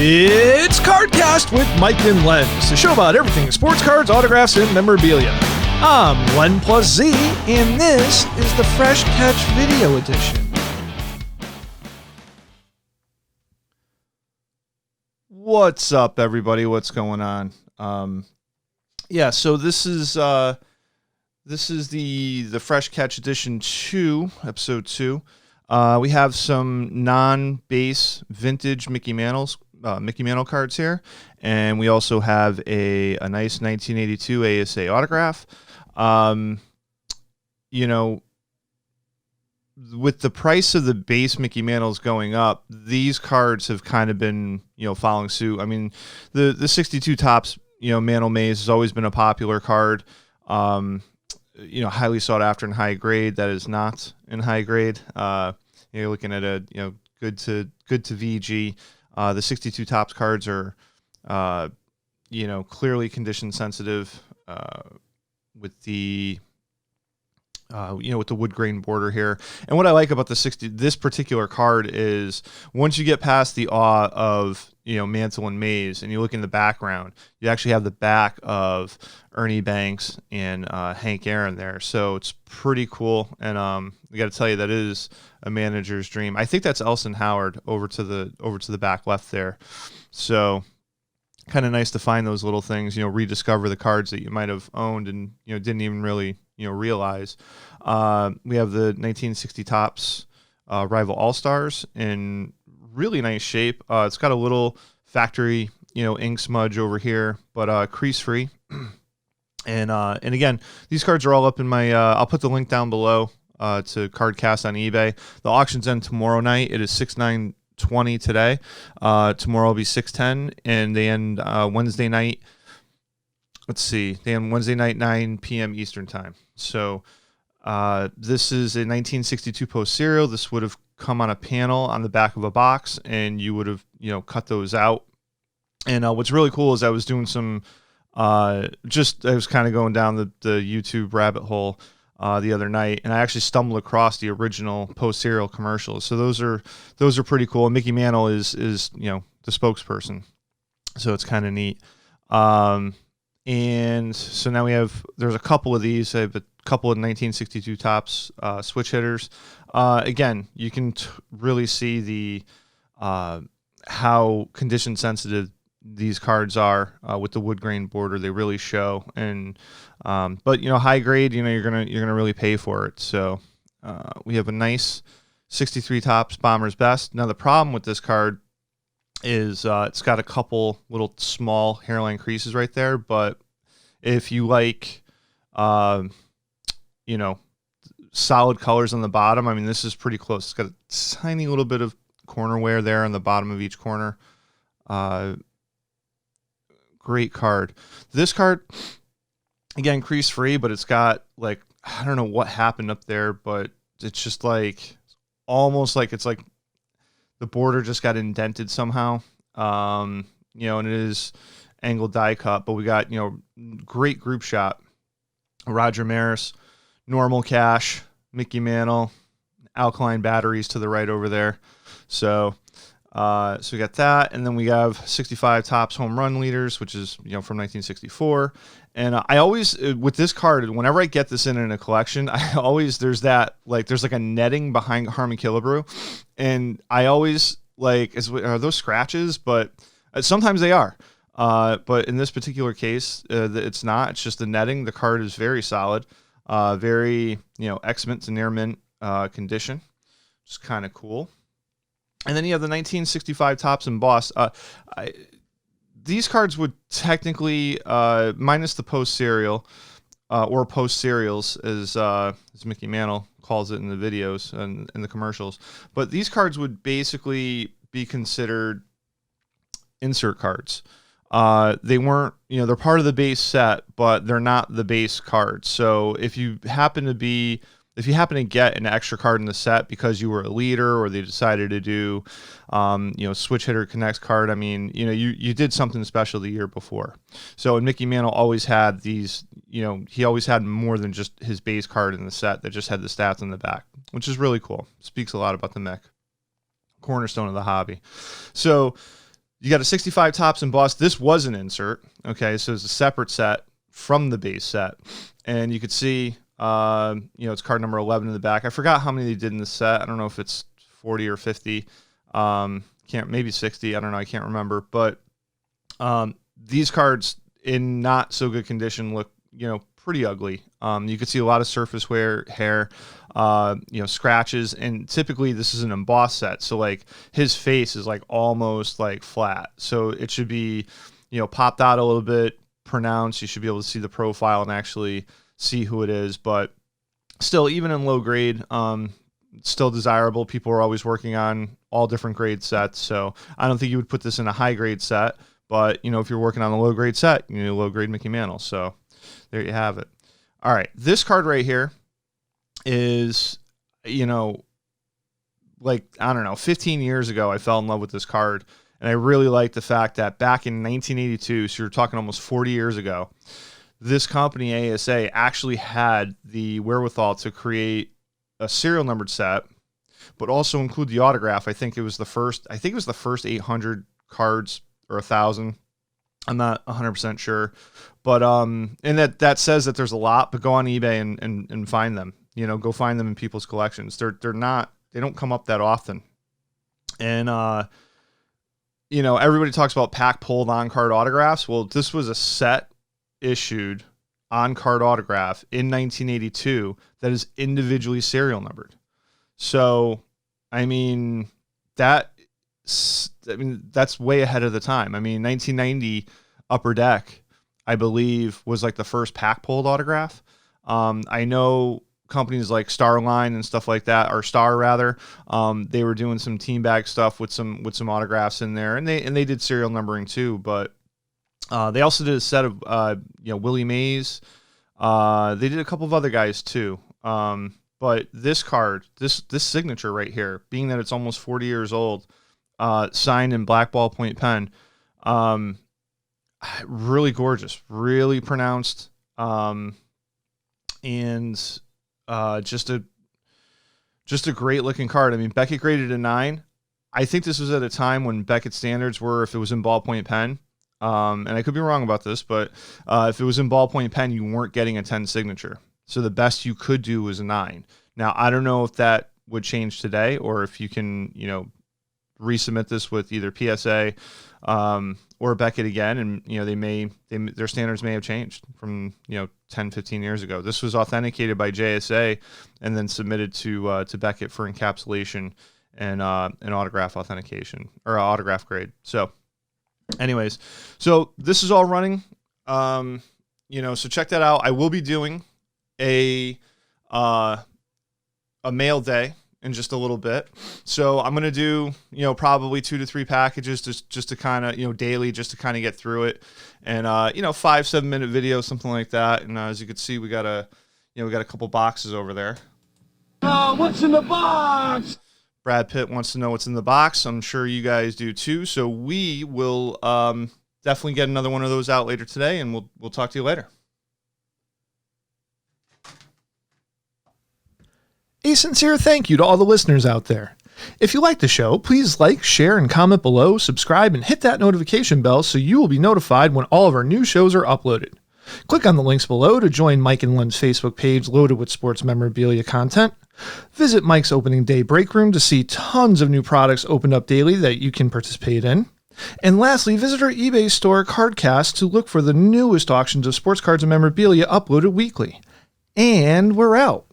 It's CardKast with Mike and Lenz, the show about everything sports cards, autographs, and memorabilia. I'm Len plus Z, and this is the Fresh Catch Video Edition. What's up, everybody? What's going on? So this is the Fresh Catch Edition 2, Episode 2. We have some non-base vintage Mickey Mantle cards here, and we also have a nice 1982 ASA autograph. With the price of the base Mickey Mantles going up, these cards have kind of been, following suit. I mean, the 62 Topps, Mantle Maze has always been a popular card. Highly sought after in high grade. That is not in high grade. You're looking at a, good to VG. The 62 Topps cards are, clearly condition sensitive, with the, with the wood grain border here. And what I like about this particular card is once you get past the awe of, Mantle and Maze, and you look in the background, you actually have the back of Ernie Banks and Hank Aaron there. So it's pretty cool. And I got to tell you, that is a manager's dream. I think that's Elson Howard over to the back left there. So kind of nice to find those little things, rediscover the cards that you might have owned and, didn't even really, realize. We have the 1960 Topps Rival All-Stars in really nice shape. It's got a little factory, ink smudge over here, but crease free. And again, these cards are all up in my, I'll put the link down below to CardKast on eBay. The auction's end tomorrow night. It is 6/9/20 today. Tomorrow will be 6/10, and they end Wednesday night. Let's see, they end Wednesday night, 9 p.m. Eastern time. So this is a 1962 post serial. This would have come on a panel on the back of a box, and you would have, cut those out. And what's really cool is I was doing some, I was kind of going down the YouTube rabbit hole the other night, and I actually stumbled across the original post serial commercials. So those are pretty cool. And Mickey Mantle is the spokesperson, so it's kind of neat. And so now there's a couple of these. I have a couple of 1962 Topps switch hitters. Again, you can really see the how condition sensitive these cards are with the wood grain border. They really show. And but high grade, you're gonna really pay for it. So we have a nice 63 Topps Bomber's Best. Now the problem with this card is it's got a couple little small hairline creases right there, but if you like solid colors on the bottom, I mean, this is pretty close. It's got a tiny little bit of corner wear there on the bottom of each corner. Great card. This card, again, crease free, but it's got, like, I don't know what happened up there, but it's just like almost like it's like the border just got indented somehow. And it is angled die cut, but we got, great group shot. Roger Maris, normal cash, Mickey Mantle, alkaline batteries to the right over there. So we got that, and then we have 65 Topps home run leaders, which is from 1964. And I always, with this card, whenever I get this in a collection, there's like a netting behind Harmon Killebrew, and I always are those scratches? But sometimes they are. But in this particular case, it's not. It's just the netting. The card is very solid, very ex-mint to near mint condition, which is kind of cool. And then you have the 1965 Topps embossed. These cards would technically, minus the post serial, or post serials, as Mickey Mantle calls it in the videos and in the commercials. But these cards would basically be considered insert cards. They weren't, they're part of the base set, but they're not the base cards. So if you happen to get an extra card in the set because you were a leader, or they decided to do, switch hitter connects card, I mean, you did something special the year before. So, and Mickey Mantle always had these, he always had more than just his base card in the set that just had the stats in the back, which is really cool. Speaks a lot about the Mick. Cornerstone of the hobby. So You got a 65 tops embossed. This was an insert. Okay, so it's a separate set from the base set. And you could see, it's card number 11 in the back. I forgot how many they did in the set. I don't know if it's 40 or 50. Maybe 60. I don't know. I can't remember. But these cards in not so good condition look, pretty ugly. You could see a lot of surface wear, hair, scratches, and typically this is an embossed set. So like his face is like almost like flat. So it should be, popped out a little bit, pronounced. You should be able to see the profile and actually see who it is. But still, even in low grade, still desirable. People are always working on all different grade sets. So I don't think you would put this in a high grade set. But, if you're working on a low grade set, you need a low grade Mickey Mantle. So there you have it. All right. This card right here is, 15 years ago, I fell in love with this card. And I really like the fact that back in 1982, so you're talking almost 40 years ago, this company, ASA, actually had the wherewithal to create a serial numbered set, but also include the autograph. I think it was the first 800 cards or 1,000. I'm not 100% sure, but and that says that there's a lot. But go on eBay and find them. Go find them in people's collections. They don't come up that often. And everybody talks about pack pulled on card autographs. Well, this was a set issued on card autograph in 1982 that is individually serial numbered. So, that's way ahead of the time. 1990 Upper Deck, I believe, was like the first pack pulled autograph. I know companies like Starline and stuff like that, or Star rather, they were doing some team bag stuff with some autographs in there, and they did serial numbering too. But they also did a set of Willie Mays. They did a couple of other guys too. But this card, this signature right here, being that it's almost 40 years old, signed in black ballpoint pen, really gorgeous, really pronounced, and just a great looking card. Beckett graded a 9. I think this was at a time when Beckett standards were, if it was in ballpoint pen, and I could be wrong about this, but if it was in ballpoint pen, you weren't getting a 10 signature. So the best you could do was a 9. Now, I don't know if that would change today, or if you can, resubmit this with either PSA or Beckett again, and their standards may have changed from 10, 15 years ago. This was authenticated by JSA and then submitted to Beckett for encapsulation and an autograph authentication, or autograph grade. So anyways, so this is all running. So check that out. I will be doing a mail day in just a little bit. So I'm going to do, probably 2 to 3 packages just to kind of, daily, just to kind of get through it. And, 5-7 minute video, something like that. And as you can see, we got a couple boxes over there. What's in the box? Brad Pitt wants to know what's in the box. I'm sure you guys do too. So we will, definitely get another one of those out later today, and we'll talk to you later. A sincere thank you to all the listeners out there. If you like the show, please like, share, and comment below, subscribe, and hit that notification bell so you will be notified when all of our new shows are uploaded. Click on the links below to join Mike and Len's Facebook page loaded with sports memorabilia content. Visit Mike's opening day break room to see tons of new products opened up daily that you can participate in. And lastly, visit our eBay store, CardKast, to look for the newest auctions of sports cards and memorabilia uploaded weekly. And we're out.